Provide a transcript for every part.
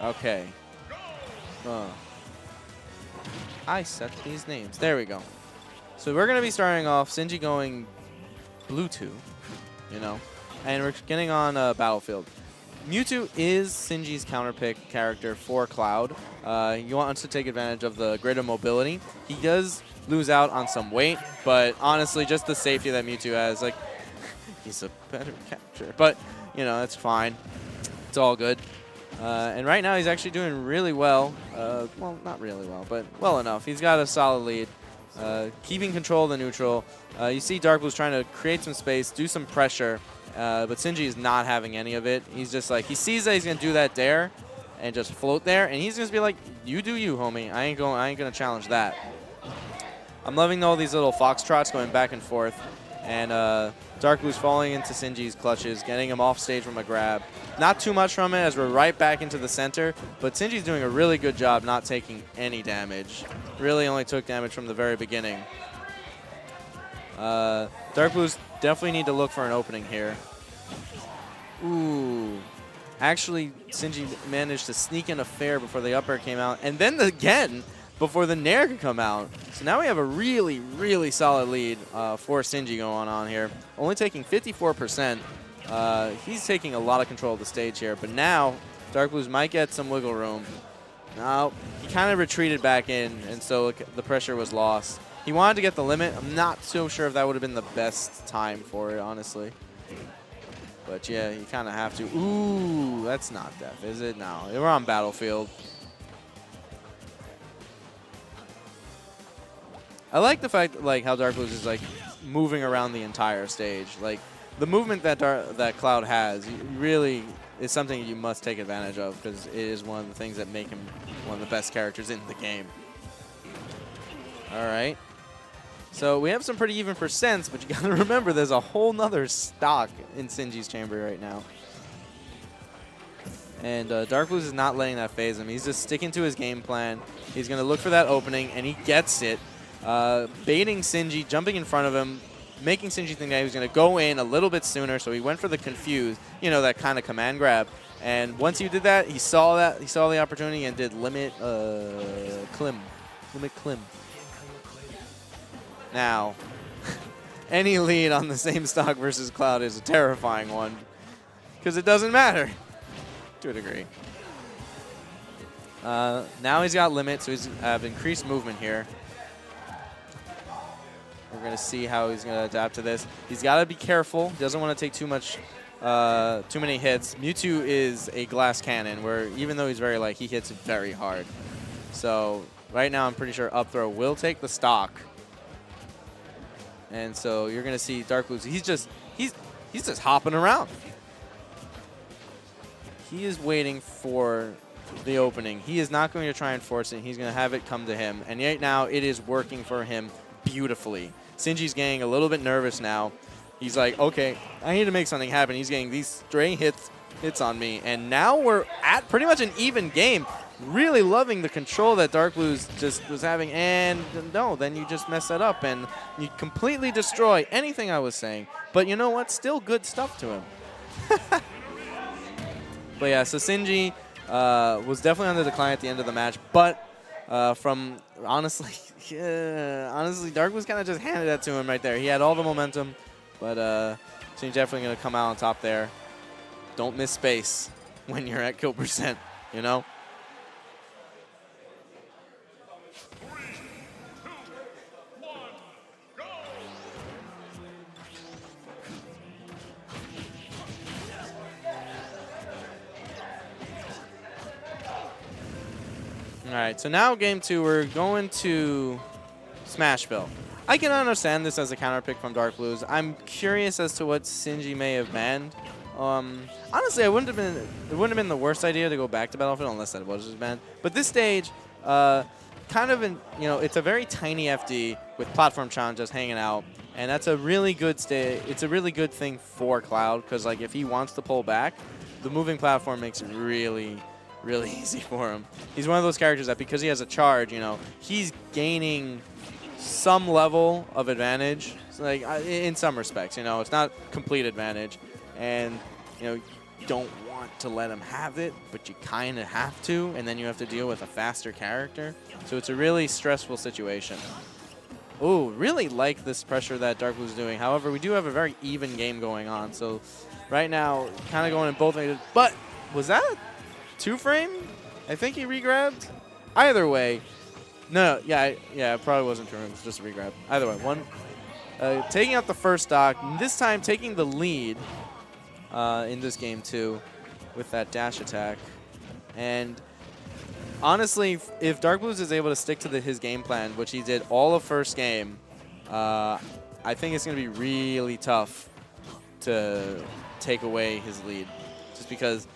Okay. I set these names. There we go. So we're going to be starting off Sinji going blue 2, you know, and we're getting on Battlefield. Mewtwo is Sinji's counterpick character for Cloud. He wants to take advantage of the greater mobility. He does lose out on some weight, but honestly, just the safety that Mewtwo has, like, he's a better catcher. But, you know, that's fine. It's all good. And right now, he's actually doing really well. Well, not really well, but well enough. He's got a solid lead. Keeping control of the neutral. You see DarkBlues trying to create some space, do some pressure, but Sinji is not having any of it. He's just like, he sees that he's going to do that dare and just float there, and he's going to be like, you do you, homie. I ain't going to challenge that. I'm loving all these little foxtrots going back and forth, and DarkBlues falling into Sinji's clutches, getting him off stage from a grab. Not too much from it as we're right back into the center, but Sinji's doing a really good job not taking any damage. Really only took damage from the very beginning. DarkBlues definitely need to look for an opening here. Ooh. Actually, Sinji managed to sneak in a fair before the up air came out, and then again before the nair could come out. So now we have a really, really solid lead for Sinji going on here. Only taking 54%. He's taking a lot of control of the stage here, but now DarkBlues might get some wiggle room. No, he kind of retreated back in, and so the pressure was lost. He wanted to get the limit. I'm not so sure if that would have been the best time for it, honestly. But yeah, you kind of have to. Ooh, that's not death, is it? No, we're on Battlefield. I like the fact like how DarkBlues is like moving around the entire stage. Like the movement that that Cloud has really is something you must take advantage of because it is one of the things that make him one of the best characters in the game. All right. So we have some pretty even percents, but you got to remember there's a whole nother stock in Sinji's chamber right now. And DarkBlues is not letting that phase him. He's just sticking to his game plan. He's going to look for that opening, and he gets it. Baiting Sinji, jumping in front of him, making Sinji think that he was going to go in a little bit sooner, so he went for the confuse, you know, that kind of command grab. And once he did that, he saw the opportunity and did limit Clim. Limit Clim. Now, any lead on the same stock versus Cloud is a terrifying one because it doesn't matter to a degree. Now he's got limit, so he's have increased movement here. We're going to see how he's going to adapt to this. He's got to be careful. He doesn't want to take too many hits. Mewtwo is a glass cannon where even though he's very light, he hits very hard. So right now I'm pretty sure up throw will take the stock. And so you're going to see DarkBlues. He's just hopping around. He is waiting for the opening. He is not going to try and force it. He's going to have it come to him. And right now it is working for him beautifully. Sinji's getting a little bit nervous now. He's like, okay, I need to make something happen. He's getting these stray hits on me. And now we're at pretty much an even game. Really loving the control that DarkBlues just was having. And no, then you just mess that up and you completely destroy anything I was saying. But you know what? Still good stuff to him. But yeah, so Sinji was definitely on the decline at the end of the match. But from honestly, DarkBlues kind of just handed that to him right there. He had all the momentum, but Sinji definitely going to come out on top there. Don't miss space when you're at kill percent, you know? All right, so now game 2, we're going to Smashville. I can understand this as a counter pick from DarkBlues. I'm curious as to what Sinji may have banned. Honestly, it wouldn't have been the worst idea to go back to Battlefield unless that was just banned. But this stage, kind of it's a very tiny FD with platform challenges hanging out, and that's a really good It's a really good thing for Cloud because like if he wants to pull back, the moving platform makes it really easy for him. He's one of those characters that because he has a charge, he's gaining some level of advantage. So like in some respects, it's not complete advantage, and you don't want want to let him have it, but you kind of have to, and then you have to deal with a faster character. So it's a really stressful situation. Ooh, really like this pressure that DarkBlues is doing. However, we do have a very even game going on. So right now, kind of going in both ways. But was that 2-frame? I think he regrabbed. Either way, no, yeah, it probably wasn't 2-frame. It was just a regrab. Either way, taking out the first stock. This time taking the lead in this game too, with that dash attack. And honestly, if DarkBlues is able to stick to his game plan, which he did all of first game, I think it's going to be really tough to take away his lead, just because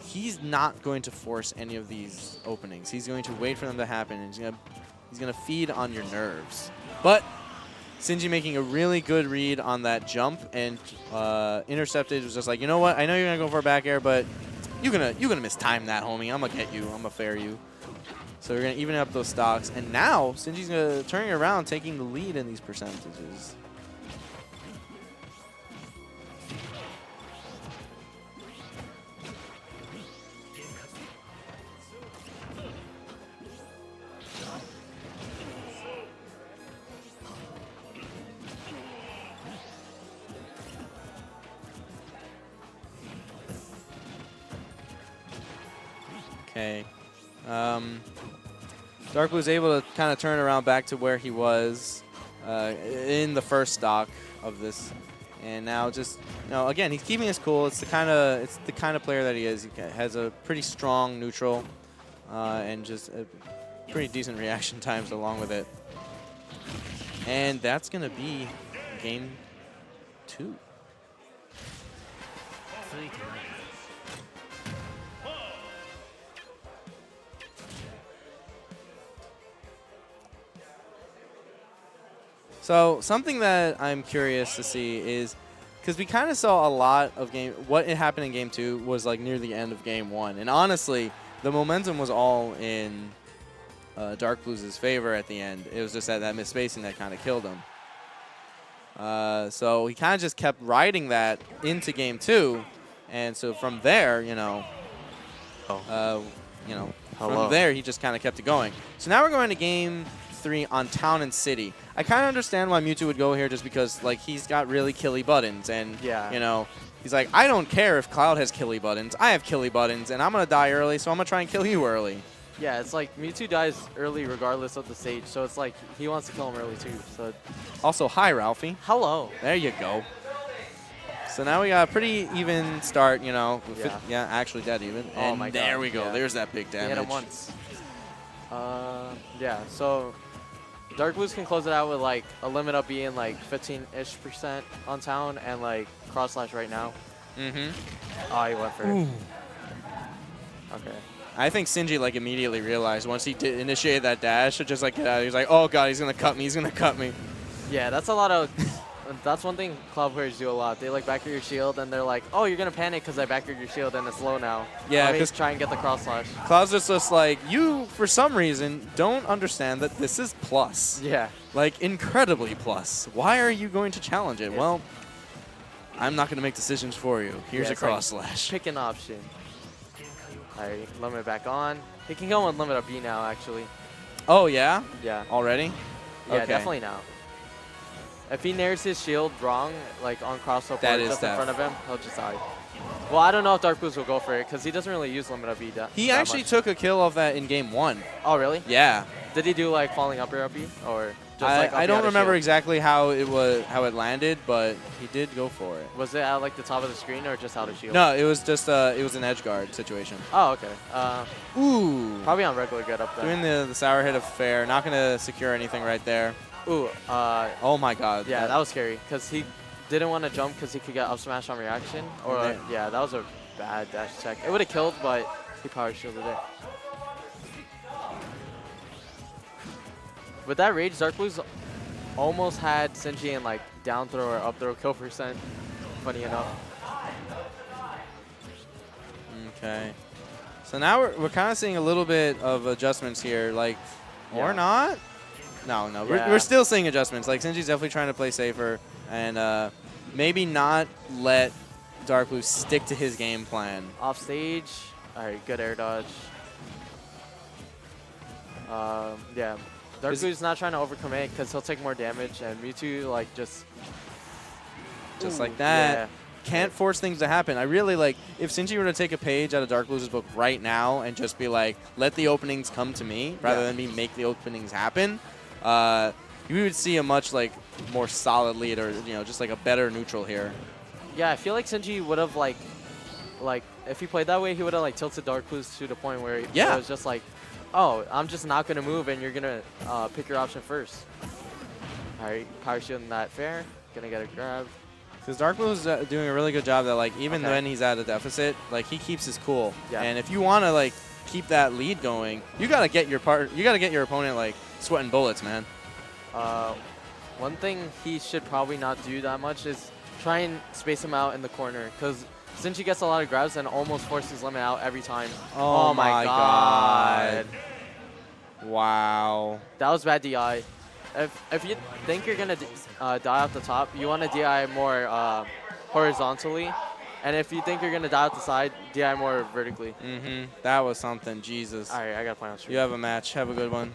he's not going to force any of these openings. He's going to wait for them to happen, and he's going to feed on your nerves. But Sinji making a really good read on that jump and intercepted. Was just like, you know what? I know you're going to go for a back air, but you're gonna mistime that, homie. I'm gonna get you. I'm gonna fair you. So we're gonna even up those stocks, and now Sinji's turning around, taking the lead in these percentages. Okay. DarkBlues is able to kind of turn around back to where he was in the first stock of this, and now just again he's keeping his cool. It's the kind of player that he is. He has a pretty strong neutral and just pretty decent reaction times along with it. And that's gonna be game 2. So something that I'm curious to see is, because we kind of saw a lot of what happened in game 2 was like near the end of game 1, and honestly, the momentum was all in DarkBlues' favor at the end. It was just that misspacing that kind of killed him. So he kind of just kept riding that into game 2, and so from there, from there he just kind of kept it going. So now we're going to game 3 on Town and City. I kind of understand why Mewtwo would go here, just because like he's got really killy buttons, and he's like, I don't care if Cloud has killy buttons. I have killy buttons, and I'm gonna die early, so I'm gonna try and kill you early. Yeah, it's like Mewtwo dies early regardless of the stage, so it's like he wants to kill him early too. So also, hi Ralphie. Hello. There you go. So now we got a pretty even start, actually dead even. Oh and my God. There we go. Yeah. There's that big damage. He hit him once. Yeah, so DarkBlues can close it out with like a limit up being like 15-ish% on Town and like cross slash right now. Mm-hmm. Oh, he went for it. Okay. I think Sinji like immediately realized once he initiated that dash, just like get out. He was like, oh God, he's gonna cut me. He's gonna cut me. Yeah, that's a lot of. That's one thing Cloud players do a lot. They like back your shield, and they're like, oh, you're going to panic because I back your shield, and it's low now. Yeah, because try and get the cross slash. Cloud's just like, you, for some reason, don't understand that this is plus. Yeah. Like, incredibly plus. Why are you going to challenge it? Yeah. Well, I'm not going to make decisions for you. Here's a cross slash. Pick an option. All right, limit back on. He can go on limit up B now, actually. Oh, yeah? Yeah. Already? Yeah, okay. Definitely now. If he nares his shield wrong, like on crossover just in front of him, he'll just die. Well, I don't know if DarkBlues will go for it because he doesn't really use limit up B. He actually took a kill off that in game 1. Oh, really? Yeah. Did he do like falling up air up B or just like I don't remember exactly how it landed, but he did go for it. Was it at like the top of the screen or just out of shield? No, it was just it was an edge guard situation. Oh, okay. Ooh. Probably on regular get up there. Doing the sour hit of fair, not gonna secure anything right there. Ooh. Oh my God. Yeah, that was scary because he didn't want to jump because he could get up smash on reaction. Or yeah, that was a bad dash attack. It would have killed, but he power shielded it. With that rage, DarkBlues almost had Sinji in like down throw or up throw kill percent. Funny enough. Okay. So now we're kind of seeing a little bit of adjustments here, like, or not. No. Yeah. We're still seeing adjustments. Like, Sinji's definitely trying to play safer and maybe not let DarkBlues stick to his game plan. Off stage. All right, good air dodge. Yeah. DarkBlues not trying to overcommit because he'll take more damage, and Mewtwo like just like that. Yeah. Can't force things to happen. I really like if Sinji were to take a page out of DarkBlues' book right now and just be like, let the openings come to me rather than me make the openings happen, you would see a much like more solid lead, or just like a better neutral here. Yeah, I feel like Sinji would have like if he played that way, he would have like tilted DarkBlues to the point where it was just like, oh, I'm just not gonna move, and you're gonna pick your option first. All right, power shielding that fair, gonna get a grab. Because DarkBlues is doing a really good job that like even when he's at a deficit, like he keeps his cool. Yeah. And if you want to like keep that lead going, you gotta get your opponent like sweating bullets, man. One thing he should probably not do that much is try and space him out in the corner, because Sinji gets a lot of grabs and almost forces limit out every time. Oh my god. Wow. That was bad DI. If you think you're gonna die off the top, you want to DI more horizontally, and if you think you're gonna die off the side, DI more vertically. That was something. Jesus. All right, I gotta play on stream. You have a match. Have a good one.